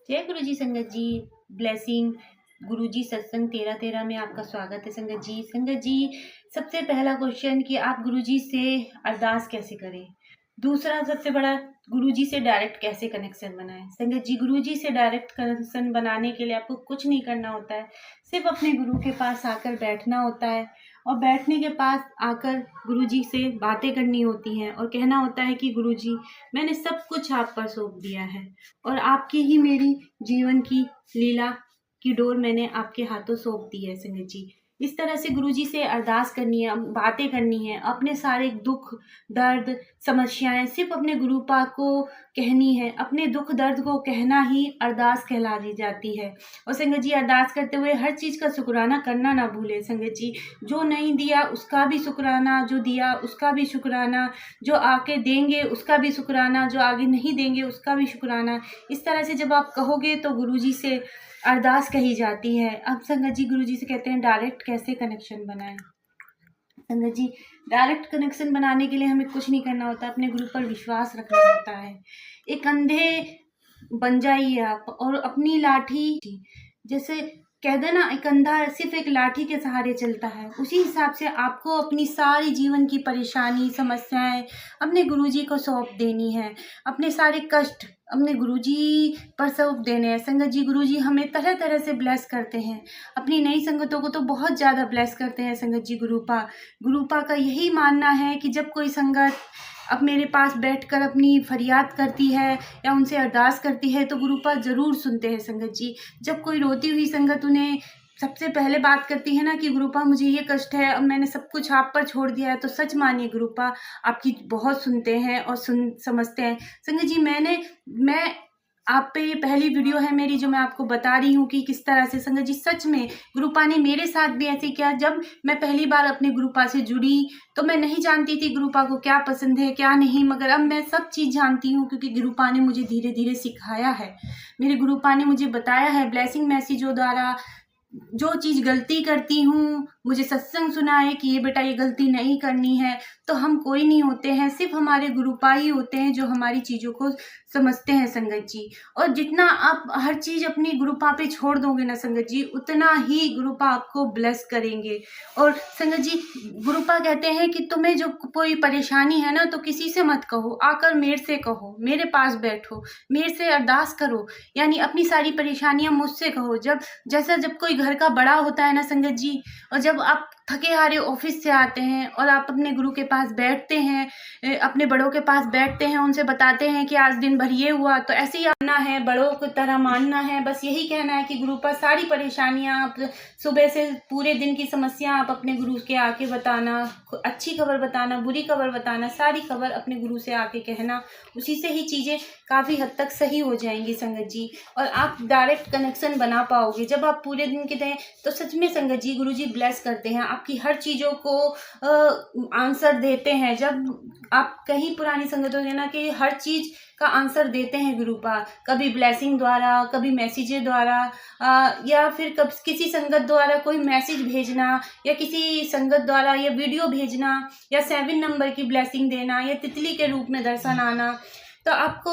जय गुरु जी संगत जी। ब्लेसिंग गुरु जी सत्संग 13-13 में आपका स्वागत है संगत जी। संगत जी, सबसे पहला क्वेश्चन कि आप गुरु जी से अरदास कैसे करें। दूसरा सबसे बड़ा, गुरु जी से डायरेक्ट कैसे कनेक्शन बनाएं। संगत जी, गुरु जी से डायरेक्ट कनेक्शन बनाने के लिए आपको कुछ नहीं करना होता है, सिर्फ अपने गुरु के पास आकर बैठना होता है और बैठने के पास आकर गुरु जी से बातें करनी होती हैं और कहना होता है कि गुरु जी, मैंने सब कुछ आप पर सौंप दिया है और आपकी ही मेरी जीवन की लीला की डोर मैंने आपके हाथों सौंप दी है। संगत जी, इस तरह से गुरुजी से अरदास करनी है, बातें करनी है, अपने सारे दुख दर्द समस्याएं सिर्फ अपने गुरुपा को कहनी है। अपने दुख दर्द को कहना ही अरदास कहला दी जाती है। और संगत जी, अरदास करते हुए हर चीज़ का शुक्राना करना ना भूले। संगत जी, जो नहीं दिया उसका भी शुक्राना, जो दिया उसका भी शुक्राना, जो आके देंगे उसका भी शुक्राना, जो आगे नहीं देंगे उसका भी शुक्राना। इस तरह से जब आप कहोगे तो गुरुजी से अरदास कही जाती है। अब संगत जी, गुरुजी से कहते हैं डायरेक्ट कैसे कनेक्शन बनाएं। संगत जी, डायरेक्ट कनेक्शन बनाने के लिए हमें कुछ नहीं करना होता, अपने गुरु पर विश्वास रखना होता है। एक अंधे बन जाइए आप और अपनी लाठी, जैसे कह देना एक अंधा सिर्फ एक लाठी के सहारे चलता है, उसी हिसाब से आपको अपनी सारी जीवन की परेशानी समस्याएं अपने गुरुजी को सौंप देनी है। अपने सारे कष्ट अपने गुरुजी पर सौंप देने हैं। संगत जी, गुरुजी हमें तरह तरह से ब्लेस करते हैं, अपनी नई संगतों को तो बहुत ज़्यादा ब्लेस करते हैं। संगत जी, गुरुपा का यही मानना है कि जब कोई संगत अब मेरे पास बैठकर अपनी फरियाद करती है या उनसे अरदास करती है तो गुरुपा ज़रूर सुनते हैं। संगत जी, जब कोई रोती हुई संगत उन्हें सबसे पहले बात करती है ना कि गुरुपा मुझे ये कष्ट है, अब मैंने सब कुछ आप पर छोड़ दिया है, तो सच मानिए गुरुपा आपकी बहुत सुनते हैं और समझते हैं। संगत जी, मैं आप पे ये पहली वीडियो है मेरी जो मैं आपको बता रही हूँ कि किस तरह से संगत जी सच में गुरुपा ने मेरे साथ भी ऐसे किया। जब मैं पहली बार अपने गुरुपा से जुड़ी तो मैं नहीं जानती थी गुरुपा को क्या पसंद है क्या नहीं, मगर अब मैं सब चीज़ जानती हूँ क्योंकि गुरुपा ने मुझे धीरे धीरे सिखाया है। मेरे गुरुपा ने मुझे बताया है ब्लेसिंग मैसेजों द्वारा, जो चीज़ गलती करती हूँ मुझे सत्संग सुना है कि ये बेटा ये गलती नहीं करनी है। तो हम कोई नहीं होते हैं, सिर्फ हमारे गुरुपा ही होते हैं जो हमारी चीज़ों को समझते हैं। संगत जी, और जितना आप हर चीज़ अपनी गुरुपा पे छोड़ दोगे ना संगत जी, उतना ही गुरुपा आपको ब्लेस करेंगे। और संगत जी, गुरुपा कहते हैं कि तुम्हें जो कोई परेशानी है ना तो किसी से मत कहो, आकर मेरे से कहो, मेरे पास बैठो, मेरे से अरदास करो, यानी अपनी सारी परेशानियां मुझसे कहो। जब कोई घर का बड़ा होता है ना संगत जी, और जब आप थके हारे ऑफिस से आते हैं और आप अपने गुरु के पास बैठते हैं, अपने बड़ों के पास बैठते हैं, उनसे बताते हैं कि आज दिन भर ये हुआ, तो ऐसे ही आना है, बड़ों की तरह मानना है, बस यही कहना है कि गुरु पर सारी परेशानियां आप सुबह से पूरे दिन की समस्या आप अपने गुरु के आके बताना, अच्छी खबर बताना, बुरी खबर बताना, सारी खबर अपने गुरु से आके कहना, उसी से ही चीज़ें काफ़ी हद तक सही हो जाएंगी संगत जी। और आप डायरेक्ट कनेक्शन बना पाओगे जब आप पूरे दिन के दें तो सच में संगत जी गुरुजी ब्लेस करते हैं, आपकी हर चीज़ों को आंसर देते हैं। जब आप कहीं पुरानी संगत हो ना कि हर चीज़ का आंसर देते हैं गुरुपा, कभी ब्लेसिंग द्वारा, कभी मैसेज द्वारा, या फिर किसी संगत द्वारा कोई मैसेज भेजना, या किसी संगत द्वारा या वीडियो भेजना, या 7 नंबर की ब्लेसिंग देना, या तितली के रूप में दर्शन आना। तो आपको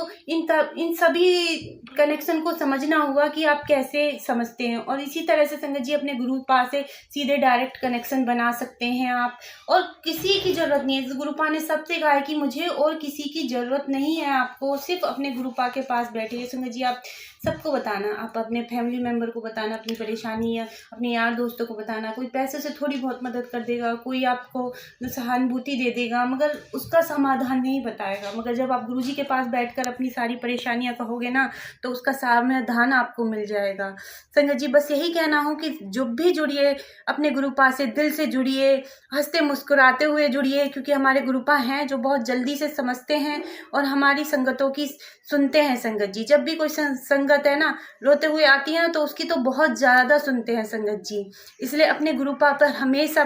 इन सभी कनेक्शन को समझना होगा कि आप कैसे समझते हैं। और इसी तरह से संगत जी अपने गुरुपा से सीधे डायरेक्ट कनेक्शन बना सकते हैं आप, और किसी की ज़रूरत नहीं है। गुरुपा ने सबसे कहा है कि मुझे और किसी की ज़रूरत नहीं है, आपको सिर्फ अपने गुरुपा के पास बैठिए। संगत जी, आप सबको बताना, आप अपने फैमिली मेम्बर को बताना अपनी परेशानी, या अपने यार दोस्तों को बताना। कोई पैसे से थोड़ी बहुत मदद कर देगा, कोई आपको सहानुभूति दे देगा, मगर उसका समाधान नहीं बताएगा। मगर जब आप गुरुजी के पास बैठकर अपनी सारी परेशानियां कहोगे ना तो उसका समाधान आपको मिल जाएगा। संगत जी, बस यही कहना हो कि जब भी जुड़िए अपने गुरुपा से दिल से जुड़िए, हंसते मुस्कुराते हुए जुड़िए, क्योंकि हमारे गुरुपा हैं जो बहुत जल्दी से समझते हैं और हमारी संगतों की सुनते हैं। संगत जी, जब भी कोई संगत है ना रोते हुए आती है ना तो उसकी तो बहुत ज़्यादा सुनते हैं संगत जी। इसलिए अपने गुरुपा पर हमेशा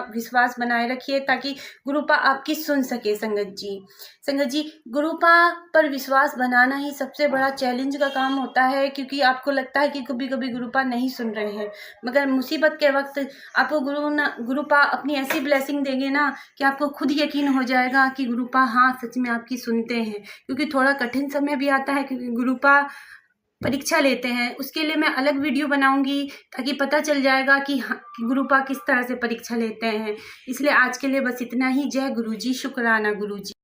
विश्वास बनाए रखिए ताकि गुरुपा आपकी सुन सके। संगत जी, गुरुपा पर विश्वास बनाना ही सबसे बड़ा चैलेंज का काम होता है, क्योंकि आपको लगता है कि कभी कभी गुरुपा नहीं सुन रहे हैं, मगर मुसीबत के वक्त आपको गुरुपा अपनी ऐसी ब्लेसिंग देंगे ना कि आपको खुद यकीन हो जाएगा कि गुरुपा हाँ सच में आपकी सुनते हैं। क्योंकि थोड़ा कठिन समय भी आता है, क्योंकि गुरुपा परीक्षा लेते हैं, उसके लिए मैं अलग वीडियो बनाऊंगी ताकि पता चल जाएगा कि हाँ कि गुरुपा किस तरह से परीक्षा लेते हैं। इसलिए आज के लिए बस इतना ही। जय गुरुजी, शुक्राना गुरुजी।